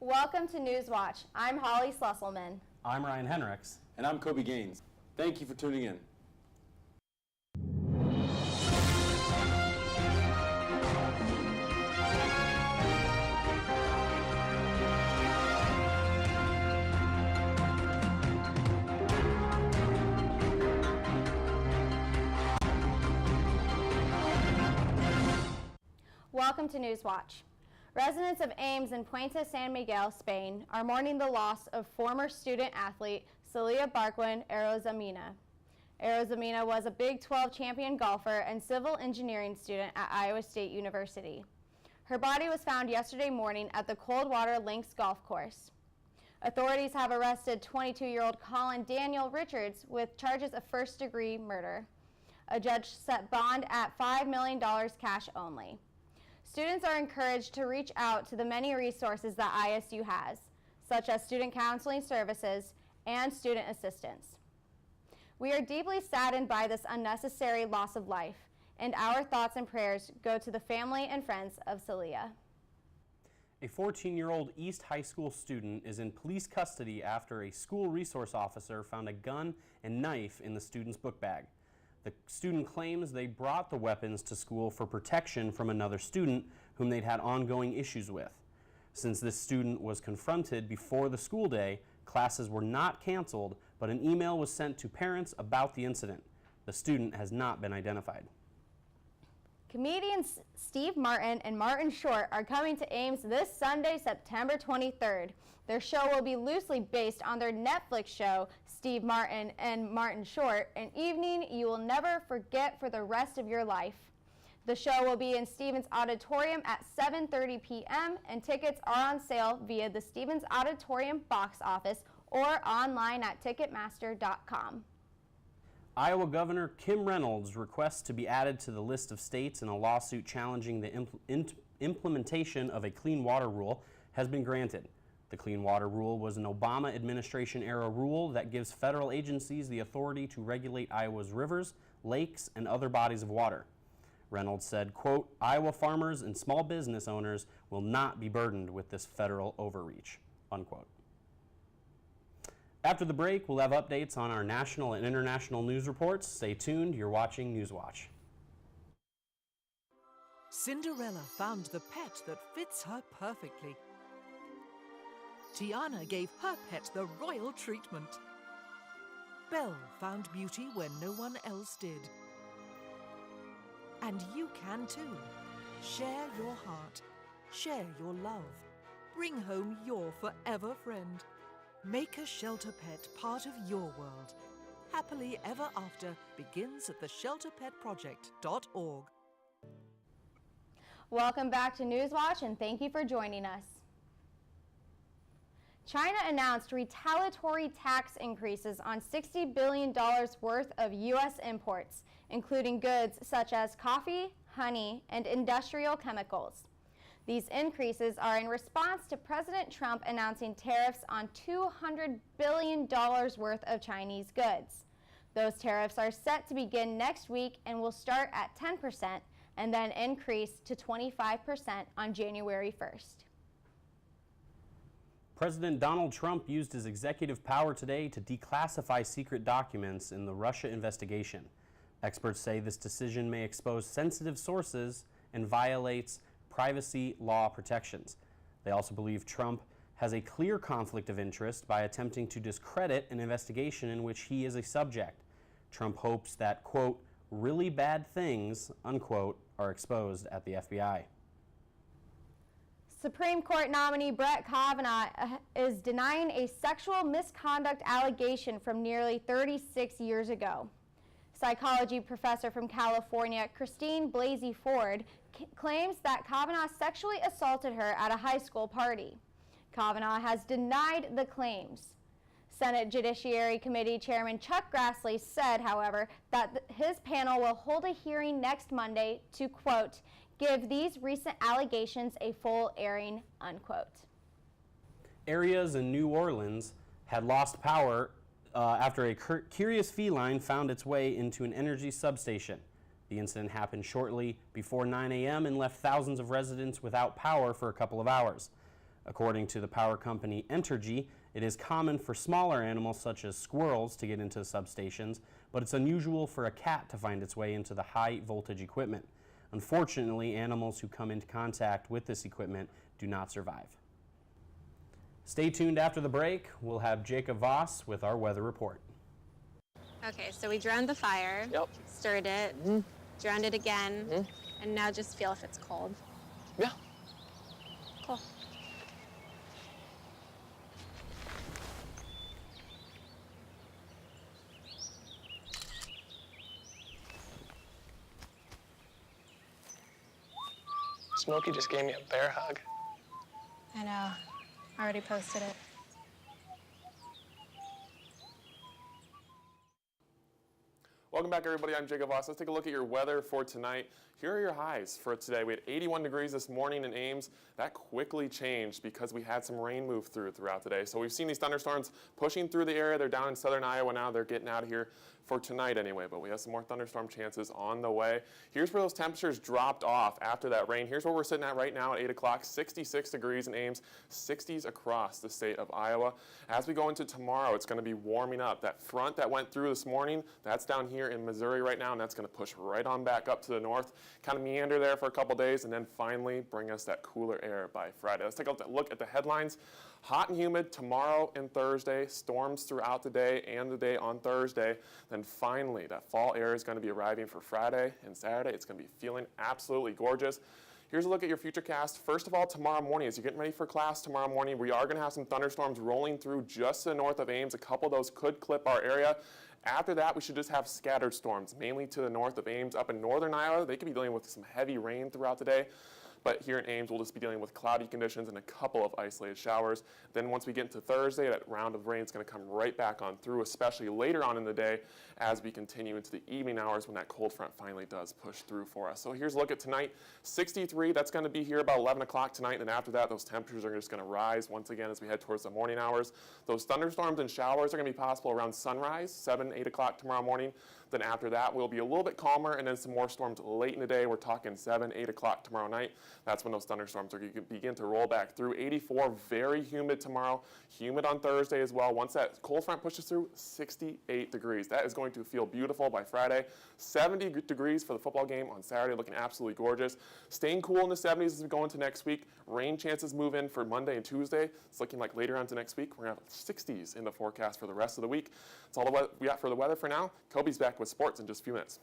Welcome to Newswatch. I'm Hollie Schlesselman. I'm Ryan Hinrichs. And I'm Kobe Gaines. Thank you for tuning in. Welcome to Newswatch. Residents of Ames in Puente San Miguel, Spain, are mourning the loss of former student athlete Celia Barquin Arozamena. Arozamena was a Big 12 champion golfer and civil engineering student at Iowa State University. Her body was found yesterday morning at the Coldwater Links golf course. Authorities have arrested 22-year-old Colin Daniel Richards with charges of first-degree murder. A judge set bond at $5 million cash only. Students are encouraged to reach out to the many resources that ISU has, such as student counseling services and student assistance. We are deeply saddened by this unnecessary loss of life, and our thoughts and prayers go to the family and friends of Celia. A 14-year-old East High School student is in police custody after a school resource officer found a gun and knife in the student's book bag. The student claims they brought the weapons to school for protection from another student whom they'd had ongoing issues with. Since this student was confronted before the school day, classes were not canceled, but an email was sent to parents about the incident. The student has not been identified. Comedians Steve Martin and Martin Short are coming to Ames this Sunday, September 23rd. Their show will be loosely based on their Netflix show, Steve Martin and Martin Short, an evening you will never forget for the rest of your life. The show will be in Stevens Auditorium at 7:30 p.m. and tickets are on sale via the Stevens Auditorium box office or online at Ticketmaster.com. Iowa Governor Kim Renold's request to be added to the list of states in a lawsuit challenging the implementation of a clean water rule has been granted. The Clean Water Rule was an Obama administration-era rule that gives federal agencies the authority to regulate Iowa's rivers, lakes, and other bodies of water. Reynolds said, quote, "Iowa farmers and small business owners will not be burdened with this federal overreach," unquote. After the break, we'll have updates on our national and international news reports. Stay tuned. You're watching Newswatch. Cinderella found the pet that fits her perfectly. Tiana gave her pet the royal treatment. Belle found beauty where no one else did. And you can too. Share your heart. Share your love. Bring home your forever friend. Make a shelter pet part of your world. Happily Ever After begins at theshelterpetproject.org. Welcome back to Newswatch and thank you for joining us. China announced retaliatory tax increases on $60 billion worth of U.S. imports, including goods such as coffee, honey, and industrial chemicals. These increases are in response to President Trump announcing tariffs on $200 billion worth of Chinese goods. Those tariffs are set to begin next week and will start at 10% and then increase to 25% on January 1st. President Donald Trump used his executive power today to declassify secret documents in the Russia investigation. Experts say this decision may expose sensitive sources and violates privacy law protections. They also believe Trump has a clear conflict of interest by attempting to discredit an investigation in which he is a subject. Trump hopes that, quote, really bad things, unquote, are exposed at the FBI. Supreme Court nominee Brett Kavanaugh is denying a sexual misconduct allegation from nearly 36 years ago. Psychology professor from California, Christine Blasey Ford, claims that Kavanaugh sexually assaulted her at a high school party. Kavanaugh has denied the claims. Senate Judiciary Committee Chairman Chuck Grassley said, however, that his panel will hold a hearing next Monday to, quote, give these recent allegations a full airing, unquote. Areas in New Orleans had lost power after a curious feline found its way into an energy substation. The incident happened shortly before 9 a.m. and left thousands of residents without power for a couple of hours. According to the power company Entergy, it is common for smaller animals such as squirrels to get into substations, but it's unusual for a cat to find its way into the high voltage equipment. Unfortunately, animals who come into contact with this equipment do not survive. Stay tuned after the break. We'll have Jacob Voss with our weather report. Okay, so we drowned the fire, stirred it, drowned it again, and now just feel if it's cold. Yeah. Cool. Smokey just gave me a bear hug. I know. Already posted it. Welcome back, everybody. I'm Jacob Voss. Let's take a look at your weather for tonight. Here are your highs for today. We had 81 degrees this morning in Ames. That quickly changed because we had some rain move throughout the day. So we've seen these thunderstorms pushing through the area. They're down in southern Iowa now. They're getting out of here for tonight anyway, but we have some more thunderstorm chances on the way. Here's where those temperatures dropped off after that rain. Here's where we're sitting at right now at 8 o'clock, 66 degrees in Ames, 60s across the state of Iowa. As we go into tomorrow, it's going to be warming up. That front that went through this morning, that's down here in Missouri right now, and that's going to push right on back up to the north, kind of meander there for a couple days, and then finally bring us that cooler air by Friday. Let's take a look at the headlines. Hot and humid tomorrow and Thursday, storms throughout the day and the day on Thursday. Then finally, that fall air is going to be arriving for Friday and Saturday. It's going to be feeling absolutely gorgeous. Here's a look at your futurecast. First of all, tomorrow morning, as you're getting ready for class tomorrow morning, we are going to have some thunderstorms rolling through just to the north of Ames. A couple of those could clip our area. After that, we should just have scattered storms, mainly to the north of Ames. Up in northern Iowa, they could be dealing with some heavy rain throughout the day. But here in Ames, we'll just be dealing with cloudy conditions and a couple of isolated showers. Then once we get into Thursday, that round of rain is going to come right back on through, especially later on in the day as we continue into the evening hours when that cold front finally does push through for us. So here's a look at tonight. 63, that's going to be here about 11 o'clock tonight. And after that, those temperatures are just going to rise once again as we head towards the morning hours. Those thunderstorms and showers are going to be possible around sunrise, 7, 8 o'clock tomorrow morning. Then after that, we'll be a little bit calmer, and then some more storms late in the day. We're talking 7, 8 o'clock tomorrow night. That's when those thunderstorms are going to begin to roll back through. 84, very humid tomorrow. Humid on Thursday as well. Once that cold front pushes through, 68 degrees. That is going to feel beautiful by Friday. 70 degrees for the football game on Saturday, looking absolutely gorgeous. Staying cool in the 70s as we go into next week. Rain chances move in for Monday and Tuesday. It's looking like later on to next week, we're going to have 60s in the forecast for the rest of the week. That's all we got for the weather for now. Kobe's back with sports in just a few minutes.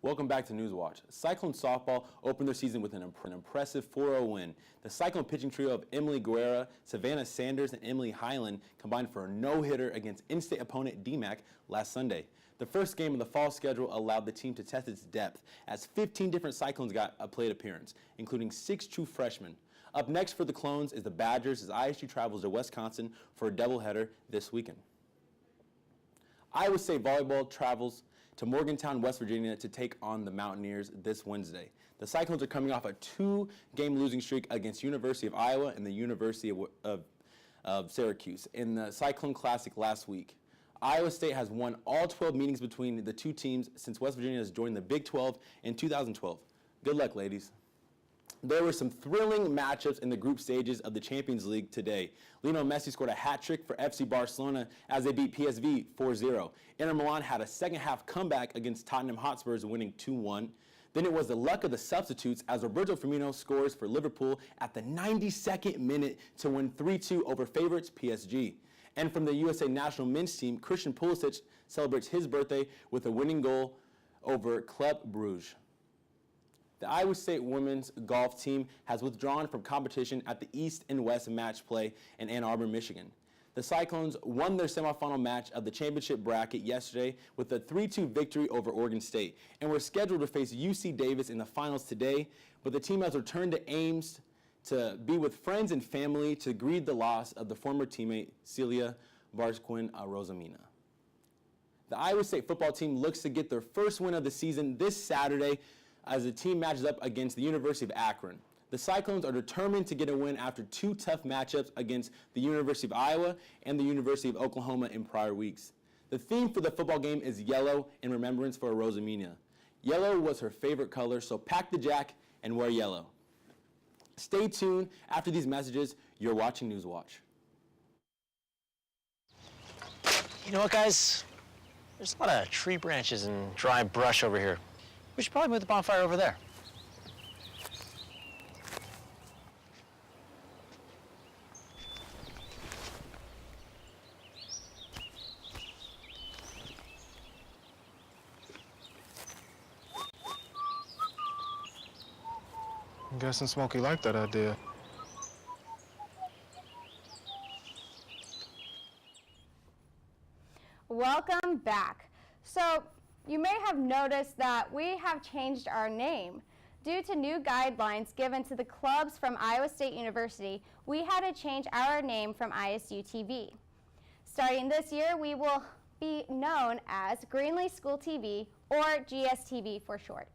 Welcome back to Newswatch. Cyclone softball opened their season with an impressive 4-0 win. The Cyclone pitching trio of Emily Guerra, Savannah Sanders, and Emily Highland combined for a no-hitter against in-state opponent DMAC last Sunday. The first game of the fall schedule allowed the team to test its depth as 15 different Cyclones got a plate appearance, including 6 true freshmen. Up next for the Clones is the Badgers as ISU travels to Wisconsin for a doubleheader this weekend. Iowa State volleyball travels to Morgantown, West Virginia to take on the Mountaineers this Wednesday. The Cyclones are coming off a 2-game losing streak against University of Iowa and the University of Syracuse in the Cyclone Classic last week. Iowa State has won all 12 meetings between the two teams since West Virginia has joined the Big 12 in 2012. Good luck, ladies. There were some thrilling matchups in the group stages of the Champions League today. Lionel Messi scored a hat trick for FC Barcelona as they beat PSV 4-0. Inter Milan had a second-half comeback against Tottenham Hotspurs, winning 2-1. Then it was the luck of the substitutes as Roberto Firmino scores for Liverpool at the 92nd minute to win 3-2 over favorites PSG. And from the USA national men's team, Christian Pulisic celebrates his birthday with a winning goal over Club Brugge. The Iowa State women's golf team has withdrawn from competition at the East and West match play in Ann Arbor, Michigan. The Cyclones won their semifinal match of the championship bracket yesterday with a 3-2 victory over Oregon State and were scheduled to face UC Davis in the finals today, but the team has returned to Ames to be with friends and family to grieve the loss of the former teammate Celia Barquin Arozamena. The Iowa State football team looks to get their first win of the season this Saturday as the team matches up against the University of Akron. The Cyclones are determined to get a win after two tough matchups against the University of Iowa and the University of Oklahoma in prior weeks. The theme for the football game is yellow in remembrance for Arozamena. Yellow was her favorite color, so pack the jack and wear yellow. Stay tuned. After these messages, you're watching Newswatch. You know what, guys? There's a lot of tree branches and dry brush over here. We should probably move the bonfire over there. I'm guessing Smokey liked that idea. Welcome back. So you may have noticed that we have changed our name. Due to new guidelines given to the clubs from Iowa State University, we had to change our name from ISU TV. Starting this year, we will be known as Greenlee School TV, or GSTV for short.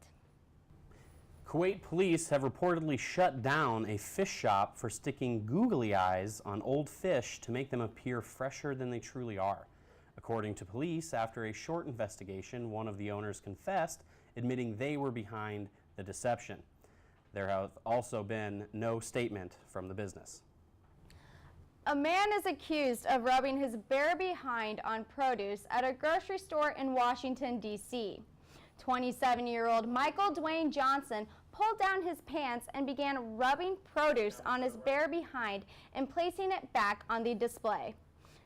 Kuwait police have reportedly shut down a fish shop for sticking googly eyes on old fish to make them appear fresher than they truly are. According to police, after a short investigation, one of the owners confessed, admitting they were behind the deception. There have also been no statement from the business. A man is accused of rubbing his bare behind on produce at a grocery store in Washington, D.C. 27-year-old Michael Dwayne Johnson pulled down his pants and began rubbing produce on his bare behind and placing it back on the display.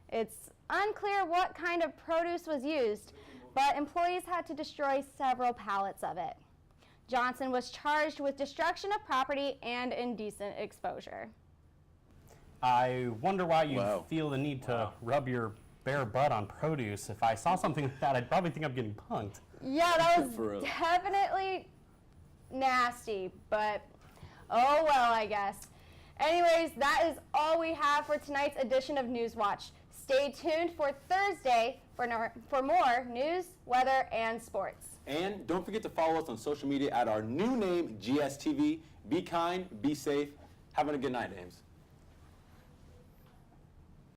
It's unclear what kind of produce was used, but employees had to destroy several pallets of it. Johnson was charged with destruction of property and indecent exposure. I wonder why you feel the need to rub your bare butt on produce. If I saw something like that, I'd probably think I'm getting punked. Yeah, that was definitely nasty, but oh well, I guess. Anyways, that is all we have for tonight's edition of Newswatch. Stay tuned for Thursday for more news, weather, and sports. And don't forget to follow us on social media at our new name, GSTV. Be kind, be safe. Having a good night, Ames.